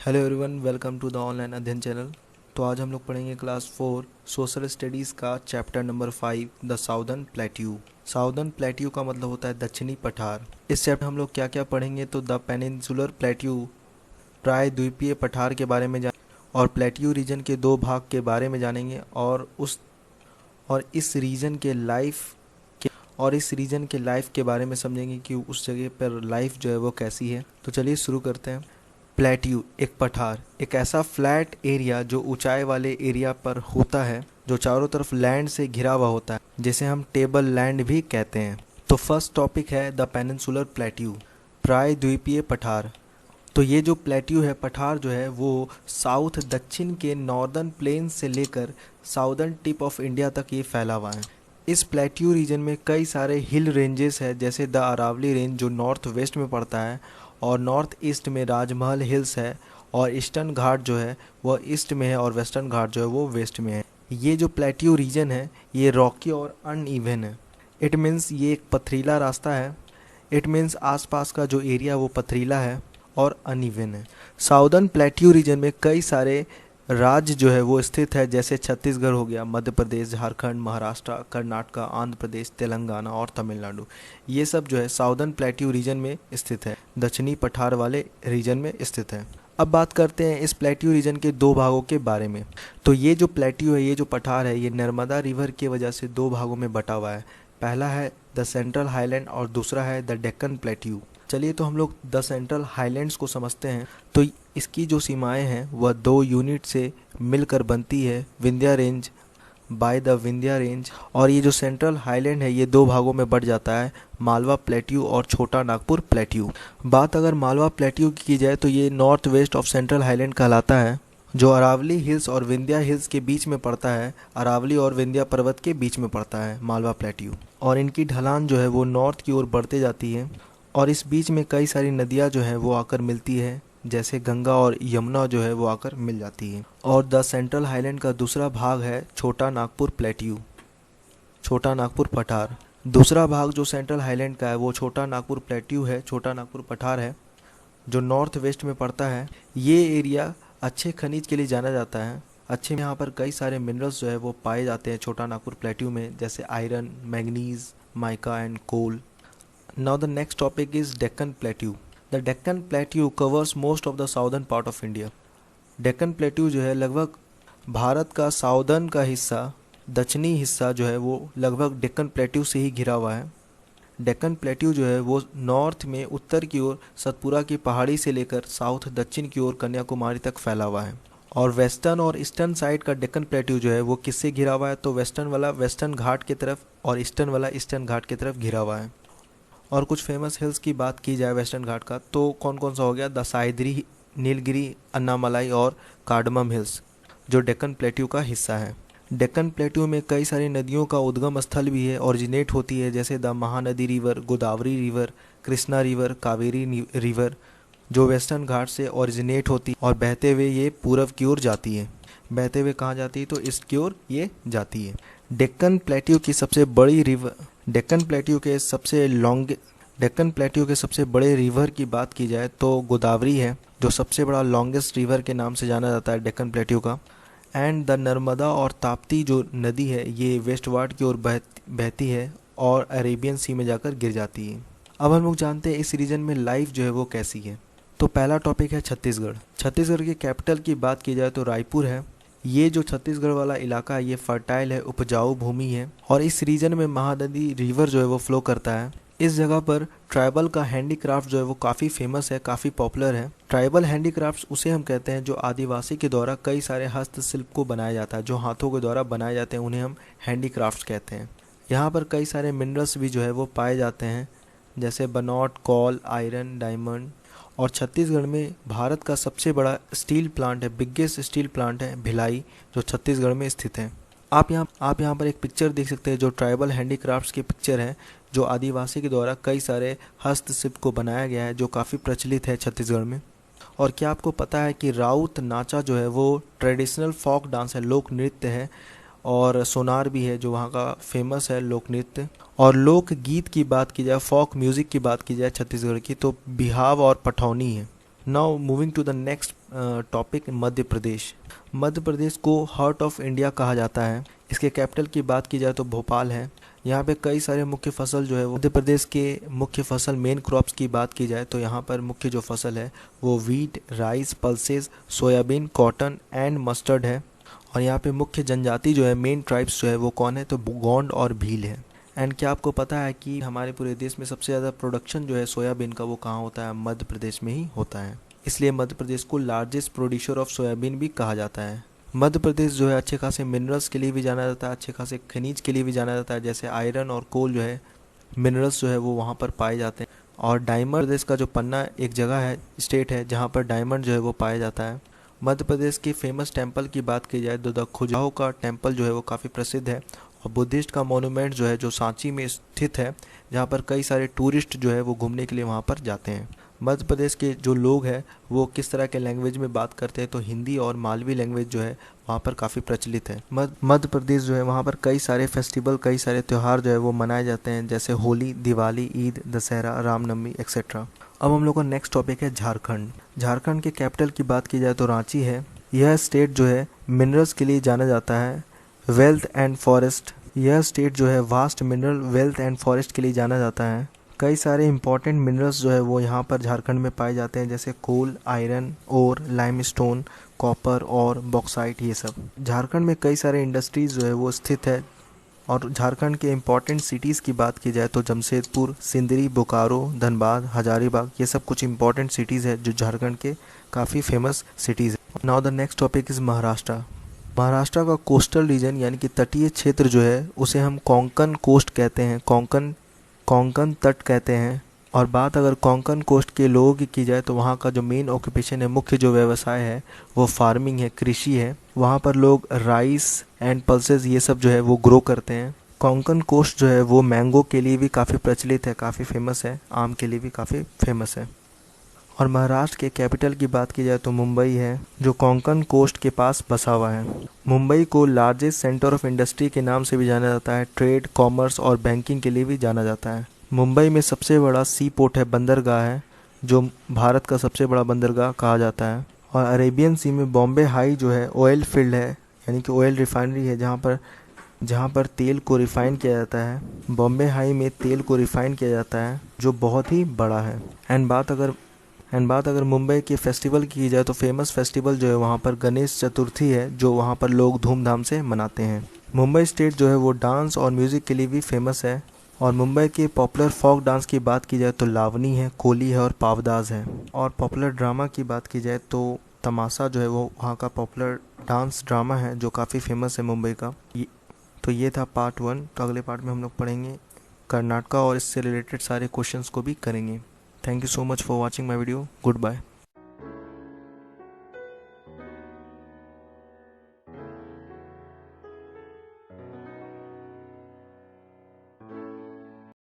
Hello everyone, welcome to the online Adhyayan channel. तो आज हम लोग पढ़ेंगे क्लास 4 सोशल स्टडीज़ का chapter number 5 the southern plateau. Southern plateau का मतलब होता है दक्षिणी पठार। इस चैप्टर हम लोग क्या क्या पढ़ेंगे तो द पेनिनसुलर प्लेट्यू प्रायद्वीपीय पठार के बारे में और प्लेट्यू रीजन के दो भाग के बारे में जानेंगे और इस रीजन के लाइफ के बारे में समझेंगे कि उस जगह पर लाइफ जो है वो कैसी है। तो चलिए शुरू करते हैं। प्लेट्यू एक पठार, एक ऐसा फ्लैट एरिया जो ऊंचाई वाले एरिया पर होता है, जो चारों तरफ लैंड से घिरा हुआ होता है, जिसे हम टेबल लैंड भी कहते हैं। तो फर्स्ट टॉपिक है द पेनिनसुलर प्लेट्यू, प्रायद्वीपीय पठार। तो ये जो प्लेट्यू है, पठार जो है वो साउथ दक्षिण के नॉर्दर्न प्लेन से लेकर साउदर्न टिप ऑफ इंडिया तक ये फैला हुआ है। इस प्लेट्यू रीजन में कई सारे हिल रेंजेस है, जैसे द अरावली रेंज जो नॉर्थ वेस्ट में पड़ता है, और नॉर्थ ईस्ट में राजमहल हिल्स है, और ईस्टर्न घाट जो है वह ईस्ट में है, और वेस्टर्न घाट जो है वो वेस्ट में है। ये जो प्लेट्यू रीजन है ये रॉकी और अनइवन है। इट मीन्स ये एक पथरीला रास्ता है। इट मीन्स आसपास का जो एरिया वो पथरीला है और अनइवन है। साउदर्न प्लेट्यू रीजन में कई सारे राज्य जो है वो स्थित है, जैसे छत्तीसगढ़ हो गया, मध्य प्रदेश, झारखंड, महाराष्ट्र, कर्नाटक, आंध्र प्रदेश, तेलंगाना और तमिलनाडु। ये सब जो है साउदर्न प्लेट्यू रीजन में स्थित है, दक्षिणी पठार वाले रीजन में स्थित है। अब बात करते हैं इस प्लेट्यू रीजन के दो भागों के बारे में। तो ये जो प्लेट्यू है, ये जो पठार है, ये नर्मदा रिवर की वजह से दो भागों में बटा हुआ है। पहला है द सेंट्रल हाईलैंड और दूसरा है द डेक्कन प्लेट्यू। चलिए तो हम लोग द सेंट्रल हाईलैंड्स को समझते हैं। तो इसकी जो सीमाएं हैं वह दो यूनिट से मिलकर बनती है, Vindhya range by the Vindhya range. और ये जो सेंट्रल हाईलैंड है ये दो भागों में बढ़ जाता है, मालवा प्लेट्यू और छोटा नागपुर प्लेट्यू। बात अगर मालवा प्लेट्यू की जाए तो ये north west of central highland कहलाता है, जो अरावली हिल्स और विंध्या हिल्स के बीच में पड़ता है। अरावली और विंध्या पर्वत के बीच में पड़ता है मालवा प्लेट्यू, और इनकी ढलान जो है वो नॉर्थ की ओर बढ़ते जाती है, और इस बीच में कई सारी नदियाँ जो हैं वो आकर मिलती है, जैसे गंगा और यमुना जो है वो आकर मिल जाती है। और द सेंट्रल हाईलैंड का दूसरा भाग है छोटा नागपुर प्लेट्यू, छोटा नागपुर पठार। दूसरा भाग जो सेंट्रल हाईलैंड का है वो छोटा नागपुर प्लेट्यू है, छोटा नागपुर पठार है, जो नॉर्थ वेस्ट में पड़ता है। ये एरिया अच्छे खनिज के लिए जाना जाता है। अच्छे यहाँ पर कई सारे मिनरल्स जो है वो पाए जाते हैं छोटा नागपुर प्लेट्यू में, जैसे iron, manganese, mica and coal. Now the next topic is Deccan Plateau. The Deccan Plateau covers most of the southern part of India. Deccan Plateau जो है लगभग भारत का साउदर्न का हिस्सा, दक्षिणी हिस्सा जो है वो लगभग डेक्कन प्लेट्यू से ही घिरा हुआ है। डेक्कन प्लेट्यू जो है वो नॉर्थ में उत्तर की ओर सतपुरा की पहाड़ी से लेकर साउथ दक्षिण की ओर कन्याकुमारी तक फैला हुआ है। और वेस्टर्न और ईस्टर्न साइड का डेक्कन प्लेट्यू जो है वो किससे घिरा हुआ है, तो वेस्टर्न वाला वेस्टर्न घाट की तरफ और ईस्टर्न वाला ईस्टर्न घाट की तरफ घिरा हुआ है। और कुछ फेमस हिल्स की बात की जाए वेस्टर्न घाट का, तो कौन कौन सा हो गया, द साइद्री, नीलगिरी, अन्नामलाई और कार्डमम हिल्स, जो डेक्कन प्लेट्यू का हिस्सा है। डेक्कन प्लेट्यू में कई सारी नदियों का उद्गम स्थल भी है, ओरिजिनेट होती है, जैसे the Mahanadi river, Godavari river, Krishna river, Kaveri river, जो वेस्टर्न घाट से ओरिजिनेट होती है और बहते हुए ये पूर्व की ओर जाती है। बहते हुए कहाँ जाती है, तो ईस्ट की ओर ये जाती है। डेक्कन प्लेट्यू की सबसे बड़ी रिवर, डेक्कन प्लेट्यू के सबसे बड़े रिवर की बात की जाए तो गोदावरी है, जो सबसे बड़ा लॉन्गेस्ट रिवर के नाम से जाना जाता है डेक्कन प्लेट्यू का। एंड द नर्मदा और ताप्ती जो नदी है ये वेस्टवार्ड की ओर बहती है और अरेबियन सी में जाकर गिर जाती है। अब हम लोग जानते हैं इस रीजन में लाइफ जो है वो कैसी है। तो पहला टॉपिक है छत्तीसगढ़। छत्तीसगढ़ की कैपिटल की बात की जाए तो रायपुर है। ये जो छत्तीसगढ़ वाला इलाका है ये फर्टाइल है, उपजाऊ भूमि है, और इस रीजन में महानदी रिवर जो है वो फ्लो करता है। इस जगह पर ट्राइबल का हैंडीक्राफ्ट जो है वो काफ़ी फेमस है, काफ़ी पॉपुलर है। ट्राइबल हैंडीक्राफ्ट्स उसे हम कहते हैं जो आदिवासी के द्वारा कई सारे हस्तशिल्प को बनाया जाता है, जो हाथों के द्वारा बनाए जाते हैं, उन्हें हम हैंडीक्राफ्ट्स कहते हैं। यहाँ पर कई सारे मिनरल्स भी जो है वो पाए जाते हैं, जैसे बनौट, कॉल, आयरन, डायमंड। और छत्तीसगढ़ में भारत का सबसे बड़ा स्टील प्लांट है, बिगेस्ट स्टील प्लांट है भिलाई, जो छत्तीसगढ़ में स्थित है। आप यहाँ पर एक पिक्चर देख सकते हैं जो ट्राइबल हैंडीक्राफ्ट्स की पिक्चर है, जो आदिवासी के द्वारा कई सारे हस्तशिल्प को बनाया गया है, जो काफ़ी प्रचलित है छत्तीसगढ़ में। और क्या आपको पता है कि राउत नाचा जो है वो ट्रेडिशनल फोक डांस है, लोक नृत्य है, और सोनार भी है जो वहाँ का फेमस है लोक नृत्य। और लोक गीत की बात की जाए, फोक म्यूज़िक की बात की जाए छत्तीसगढ़ की, तो बिहाव और पठौनी है। Now moving to the next topic Madhya Pradesh. Madhya Pradesh को हार्ट ऑफ इंडिया कहा जाता है। इसके कैपिटल की बात की जाए तो भोपाल है। यहाँ पे कई सारे मुख्य फसल जो है वो मध्य प्रदेश के मुख्य फसल मेन क्रॉप्स की बात की जाए तो यहाँ पर मुख्य जो फसल है वो wheat, rice, pulses, soybean, cotton and mustard है। और यहाँ पे मुख्य जनजाति जो है मेन ट्राइब्स जो है वो कौन है तो गोंड और भील है। एंड क्या आपको पता है कि हमारे पूरे देश में सबसे ज़्यादा प्रोडक्शन जो है सोयाबीन का वो कहाँ होता है? मध्य प्रदेश में ही होता है। इसलिए मध्य प्रदेश को लार्जेस्ट प्रोड्यूसर ऑफ सोयाबीन भी कहा जाता है। मध्य प्रदेश जो है अच्छे खासे मिनरल्स के लिए भी जाना जाता है, अच्छे खासे खनिज के लिए भी जाना जाता है, जैसे आयरन और कोल जो है मिनरल्स जो है वो वहाँ पर पाए जाते हैं। और डायमंड प्रदेश का जो पन्ना एक जगह है, स्टेट है, जहाँ पर डायमंड जो है वो पाया जाता है। मध्य प्रदेश की फेमस टेम्पल की बात की जाए तो द खजुराहो का टेम्पल जो है वो काफ़ी प्रसिद्ध है। और बुद्धिस्ट का मोनूमेंट जो है जो सांची में स्थित है, जहाँ पर कई सारे टूरिस्ट जो है वो घूमने के लिए वहाँ पर जाते हैं। मध्य प्रदेश के जो लोग हैं वो किस तरह के लैंग्वेज में बात करते हैं तो हिंदी और मालवी लैंग्वेज जो है वहाँ पर काफ़ी प्रचलित है। मध्य प्रदेश जो है वहाँ पर कई सारे फेस्टिवल, कई सारे त्यौहार जो है वो मनाए जाते हैं, जैसे होली, दिवाली, ईद, दशहरा, रामनवमी एक्सेट्रा। अब हम लोग का नेक्स्ट टॉपिक है झारखंड। झारखंड के कैपिटल की बात की जाए तो रांची है। यह स्टेट जो है मिनरल्स के लिए जाना जाता है, वेल्थ एंड फॉरेस्ट। यह स्टेट जो है vast mineral wealth and forest के लिए जाना जाता है। कई सारे इंपॉर्टेंट मिनरल्स जो है वो यहाँ पर झारखंड में पाए जाते हैं, जैसे कोल, आयरन, ओर, लाइमस्टोन, कॉपर और बॉक्साइट। ये सब झारखंड में कई सारे इंडस्ट्रीज जो है वो स्थित है। और झारखंड के इम्पॉर्टेंट सिटीज़ की बात की जाए तो जमशेदपुर, सिंदरी, बोकारो, धनबाद, हजारीबाग, ये सब कुछ इंपॉर्टेंट सिटीज़ है जो झारखंड के काफ़ी फेमस सिटीज़ है। Now the next topic is Maharashtra. Maharashtra का कोस्टल रीजन यानी कि तटीय क्षेत्र जो है उसे हम कोंकण कोस्ट कहते हैं, कोंकण तट कहते हैं। और बात अगर कोंकण कोस्ट के लोगों की जाए तो वहाँ का जो मेन ऑक्यूपेशन है, मुख्य जो व्यवसाय है वो फार्मिंग है, कृषि है। वहाँ पर लोग राइस एंड पल्सेस ये सब जो है वो ग्रो करते हैं। कोंकण कोस्ट जो है वो मैंगो के लिए भी काफ़ी प्रचलित है, काफ़ी फेमस है, आम के लिए भी काफ़ी फेमस है। और महाराष्ट्र के कैपिटल की बात की जाए तो मुंबई है, जो कोंकण कोस्ट के पास बसा हुआ है। मुंबई को लार्जेस्ट सेंटर ऑफ इंडस्ट्री के नाम से भी जाना जाता है, ट्रेड, कॉमर्स और बैंकिंग के लिए भी जाना जाता है। मुंबई में सबसे बड़ा सी पोर्ट है, बंदरगाह है, जो भारत का सबसे बड़ा बंदरगाह कहा जाता है। और अरेबियन सी में बॉम्बे हाई जो है ऑयल फील्ड है, यानी कि ऑयल रिफाइनरी है, जहाँ पर तेल को रिफ़ाइन किया जाता है। बॉम्बे हाई में तेल को रिफ़ाइन किया जाता है, जो बहुत ही बड़ा है। एंड बात अगर मुंबई के फेस्टिवल की जाए तो फेमस फेस्टिवल जो है वहाँ पर गणेश चतुर्थी है, जो वहाँ पर लोग धूमधाम से मनाते हैं। मुंबई स्टेट जो है वो डांस और म्यूज़िक के लिए भी फेमस है। और मुंबई के पॉपुलर फोक डांस की बात की जाए तो लावनी है, कोली है और पावदास है। और पॉपुलर ड्रामा की बात की जाए तो तमाशा जो है वो वहाँ का पॉपुलर डांस ड्रामा है, जो काफ़ी फेमस है मुंबई का। तो ये था पार्ट 1। तो अगले पार्ट में हम लोग पढ़ेंगे कर्नाटका और इससे रिलेटेड सारे क्वेश्चंस को भी करेंगे। Thank you so much for watching my video. Good bye.